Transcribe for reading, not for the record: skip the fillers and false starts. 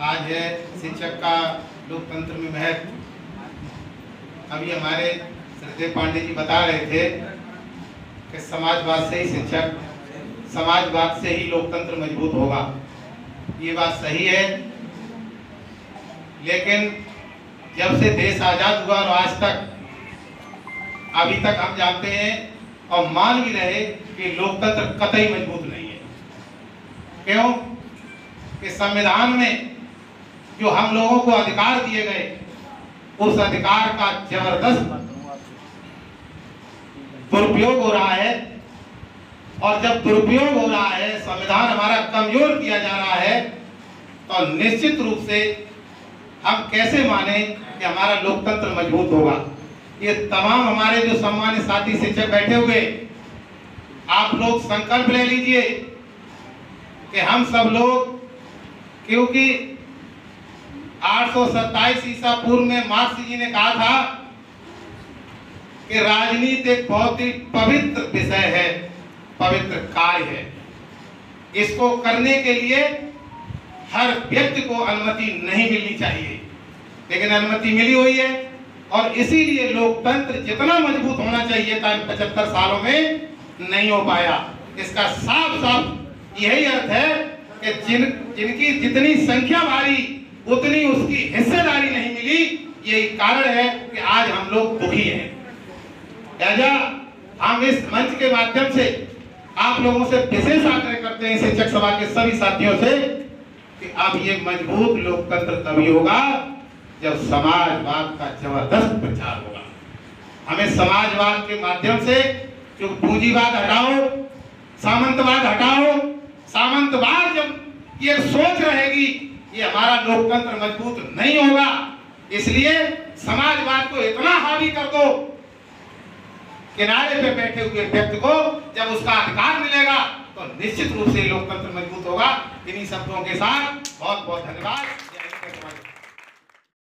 आज है शिक्षक का लोकतंत्र में महत्व। अभी हमारे श्रद्धेय पांडे जी बता रहे थे कि समाजवाद से ही शिक्षक, समाजवाद से ही लोकतंत्र मजबूत होगा। ये बात सही है, लेकिन जब से देश आजाद हुआ और आज तक, अभी तक हम जानते हैं और मान भी रहे कि लोकतंत्र कतई मजबूत नहीं है। क्यों? कि संविधान में जो हम लोगों को अधिकार दिए गए, उस अधिकार का जबरदस्त दुरुपयोग हो रहा है। और जब दुरुपयोग हो रहा है, संविधान हमारा कमजोर किया जा रहा है, तो निश्चित रूप से हम कैसे माने कि हमारा लोकतंत्र मजबूत होगा। ये तमाम हमारे जो सम्मानित साथी शिक्षक बैठे हुए, आप लोग संकल्प ले लीजिए कि हम सब लोग, क्योंकि 827 ईसा पूर्व में मार्क्स जी ने कहा था कि राजनीति एक बहुत ही पवित्र विषय है, पवित्र कार्य है। इसको करने के लिए हर व्यक्ति को अनुमति नहीं मिलनी चाहिए, लेकिन अनुमति मिली हुई है। और इसीलिए लोकतंत्र जितना मजबूत होना चाहिए था, 75 सालों में नहीं हो पाया। इसका साफ साफ यही अर्थ है कि जिनकी जितनी संख्या भारी, उतनी उसकी हिस्सेदारी नहीं मिली। यही कारण है कि आज हम लोग दुखी हैं। लिहाजा हम इस मंच के माध्यम से आप लोगों से विशेष आग्रह करते हैं, शिक्षक सभा के सभी साथियों से, कि अब ये मजबूत लोकतंत्र तभी होगा जब समाजवाद का जबरदस्त प्रचार होगा। हमें समाजवाद के माध्यम से जो पूंजीवाद हटाओ, सामंतवाद हटाओ, सामंतवाद जब ये सोच रहेगी, ये हमारा लोकतंत्र मजबूत नहीं होगा। इसलिए समाजवाद को इतना हावी कर दो, किनारे पे बैठे हुए व्यक्ति को जब उसका अधिकार मिलेगा, तो निश्चित रूप से लोकतंत्र मजबूत होगा। इन्हीं शब्दों के साथ बहुत बहुत धन्यवाद।